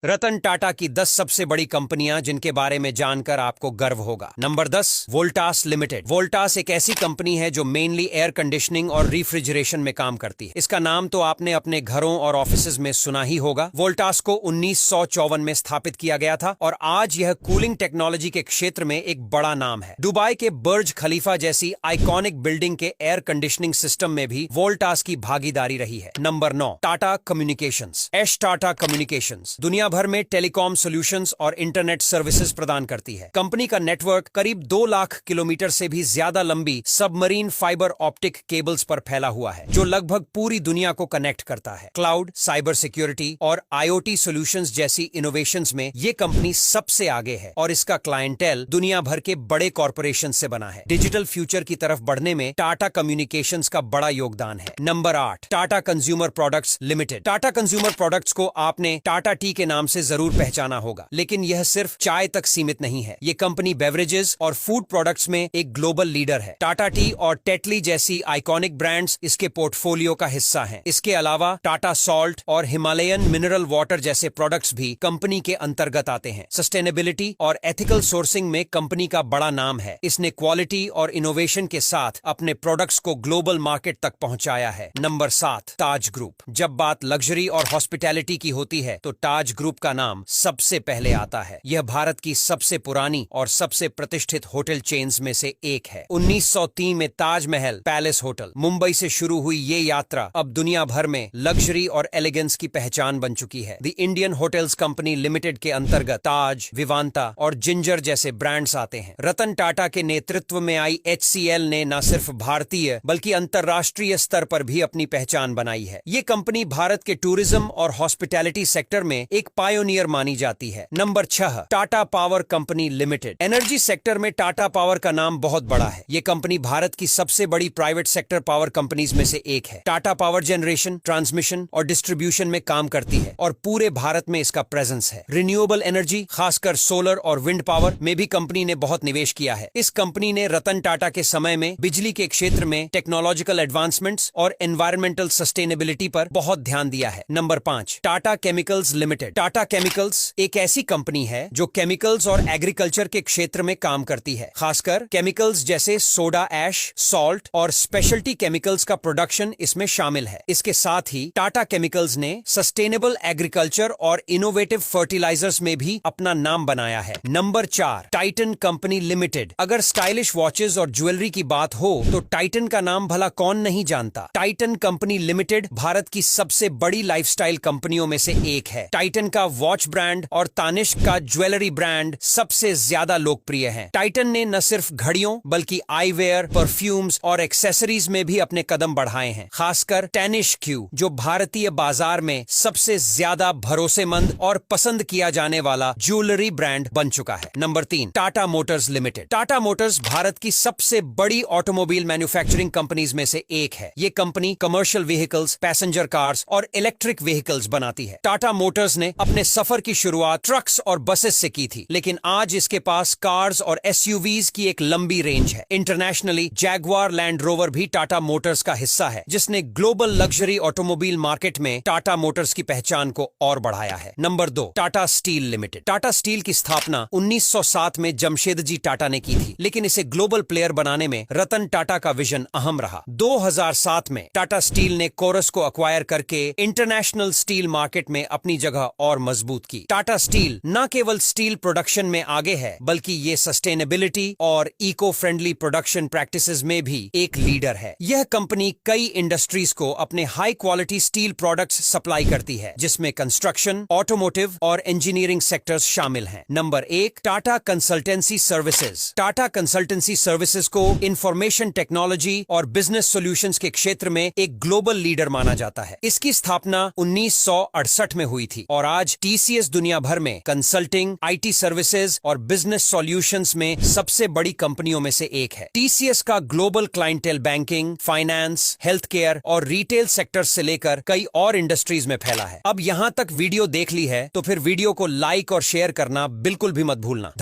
रतन टाटा की 10 सबसे बड़ी कंपनियां जिनके बारे में जानकर आपको गर्व होगा। Number 10, Voltas limited. वोल्टास एक ऐसी कंपनी है जो मेनली एयर कंडीशनिंग और रेफ्रिजरेशन में काम करती है। इसका नाम तो आपने अपने घरों और ऑफिसेज में सुना ही होगा। वोल्टास को 1954 में स्थापित किया गया था और आज यह कूलिंग टेक्नोलॉजी के क्षेत्र में एक बड़ा नाम है। दुबई के बुर्ज खलीफा जैसी आइकॉनिक बिल्डिंग के एयर कंडीशनिंग सिस्टम में भी वोल्टास की भागीदारी रही है। Number 9, Tata communications. एश टाटा कम्युनिकेशंस दुनिया भर में टेलीकॉम सॉल्यूशंस और इंटरनेट सर्विसेज प्रदान करती है। कंपनी का नेटवर्क करीब 2 लाख किलोमीटर से भी ज्यादा लंबी सबमरीन फाइबर ऑप्टिक केबल्स पर फैला हुआ है, जो लगभग पूरी दुनिया को कनेक्ट करता है। क्लाउड, साइबर सिक्योरिटी और आईओटी सॉल्यूशंस जैसी इनोवेशंस में ये कंपनी सबसे आगे है और इसका क्लाइंटेल दुनिया भर के बड़े कॉर्पोरेशन से बना है। डिजिटल फ्यूचर की तरफ बढ़ने में टाटा कम्युनिकेशंस का बड़ा योगदान है। Number 8, Tata consumer products limited. Tata consumer products को आपने टाटा टी के नाम से जरूर पहचाना होगा, लेकिन यह सिर्फ चाय तक सीमित नहीं है। ये कंपनी बेवरेजेस और फूड प्रोडक्ट्स में एक ग्लोबल लीडर है। टाटा टी और टेटली जैसी आइकॉनिक ब्रांड्स इसके पोर्टफोलियो का हिस्सा हैं। इसके अलावा टाटा सॉल्ट और हिमालयन मिनरल वाटर जैसे प्रोडक्ट्स भी कंपनी के अंतर्गत आते हैं। सस्टेनेबिलिटी और एथिकल सोर्सिंग में कंपनी का बड़ा नाम है। इसने क्वालिटी और इनोवेशन के साथ अपने प्रोडक्ट्स को ग्लोबल मार्केट तक पहुंचाया है। नंबर 7, ताज ग्रुप। जब बात लग्जरी और हॉस्पिटैलिटी की होती है तो ताज ग्रुप का नाम सबसे पहले आता है। यह भारत की सबसे पुरानी और सबसे प्रतिष्ठित होटल चेन्स में से एक है। 1903 में ताजमहल पैलेस होटल मुंबई से शुरू हुई ये यात्रा अब दुनिया भर में लग्जरी और एलिगेंस की पहचान बन चुकी है। The Indian hotels company limited के अंतर्गत ताज, विवांता और जिंजर जैसे ब्रांड्स आते हैं। रतन टाटा के नेतृत्व में आई HCL ने न सिर्फ भारतीय बल्कि अंतर्राष्ट्रीय स्तर पर भी अपनी पहचान बनाई है। ये कंपनी भारत के टूरिज्म और हॉस्पिटैलिटी सेक्टर में एक पायोनियर मानी जाती है। Number 6, Tata power company limited. Energy sector में टाटा पावर का नाम बहुत बड़ा है। ये कंपनी भारत की सबसे बड़ी प्राइवेट सेक्टर पावर कंपनीज में से एक है। टाटा पावर जनरेशन, ट्रांसमिशन और डिस्ट्रीब्यूशन में काम करती है और पूरे भारत में इसका प्रेजेंस है। रिन्यूएबल एनर्जी, खासकर सोलर और विंड पावर में भी कंपनी ने बहुत निवेश किया है। इस कंपनी ने रतन टाटा के समय में बिजली के क्षेत्र में टेक्नोलॉजिकल एडवांसमेंट्स और एनवायरमेंटल सस्टेनेबिलिटी पर बहुत ध्यान दिया है। Number 5, Tata chemicals limited. Tata chemicals एक ऐसी कंपनी है जो केमिकल्स और एग्रीकल्चर के क्षेत्र में काम करती है। खासकर केमिकल्स जैसे सोडा ऐश, सॉल्ट और स्पेशलिटी केमिकल्स का प्रोडक्शन इसमें शामिल है। इसके साथ ही टाटा केमिकल्स ने सस्टेनेबल एग्रीकल्चर और इनोवेटिव फर्टिलाइजर्स में भी अपना नाम बनाया है। Number 4, Titan company limited. अगर स्टाइलिश वॉचेस और ज्वेलरी की बात हो तो टाइटन का नाम भला कौन नहीं जानता। टाइटन कंपनी लिमिटेड भारत की सबसे बड़ी लाइफस्टाइल कंपनियों में से एक है। टाइटन का वॉच ब्रांड और तानिष्क का ज्वेलरी ब्रांड सबसे ज्यादा लोकप्रिय हैं। टाइटन ने न सिर्फ घड़ियों बल्कि आईवेयर, परफ्यूम्स और एक्सेसरीज में भी अपने कदम बढ़ाए हैं। खासकर टैनिष्क जो भारतीय बाजार में सबसे ज्यादा भरोसेमंद और पसंद किया जाने वाला ज्वेलरी ब्रांड बन चुका है। Number 3, Tata Motors limited. Tata Motors Bharat की सबसे बड़ी ऑटोमोबाइल मैन्युफैक्चरिंग कंपनीज में से एक है। ये company commercial vehicles, passenger cars और इलेक्ट्रिक व्हीकल्स बनाती है। टाटा मोटर्स ने अपने सफर की शुरुआत ट्रक्स और बसेस से की थी, लेकिन आज इसके पास कार्स और SUVs की एक लंबी रेंज है। इंटरनेशनली जैगवार लैंड रोवर भी टाटा मोटर्स का हिस्सा है, जिसने ग्लोबल लग्जरी ऑटोमोबाइल मार्केट में टाटा मोटर्स की पहचान को और बढ़ाया है। Number 2, Tata steel limited. Tata steel की स्थापना 1907 में जमशेदजी टाटा ने की थी, लेकिन इसे ग्लोबल प्लेयर बनाने में रतन टाटा का विजन अहम रहा। 2007 में टाटा स्टील ने कोरस को अक्वायर करके इंटरनेशनल स्टील मार्केट में अपनी जगह और मजबूत की। टाटा स्टील न केवल स्टील प्रोडक्शन में आगे है, बल्कि ये सस्टेनेबिलिटी और इको फ्रेंडली प्रोडक्शन प्रैक्टिसेस में भी एक लीडर है। यह कंपनी कई इंडस्ट्रीज को अपने high quality steel products supply करती है, जिसमें कंस्ट्रक्शन, ऑटोमोटिव और इंजीनियरिंग सेक्टर्स शामिल हैं। Number 1, Tata consultancy services. Tata consultancy services को इंफॉर्मेशन टेक्नोलॉजी और बिजनेस सॉल्यूशंस के क्षेत्र में एक ग्लोबल लीडर माना जाता है। इसकी स्थापना 1968 में हुई थी और आज TCS दुनिया भर में कंसल्टिंग, IT सर्विसेज और बिजनेस सॉल्यूशंस में सबसे बड़ी कंपनियों में से एक है। TCS का global clientele banking, finance, health care और रिटेल सेक्टर से लेकर कई और इंडस्ट्रीज में फैला है। अब यहाँ तक वीडियो देख ली है तो फिर वीडियो को लाइक और शेयर करना बिल्कुल भी मत भूलना।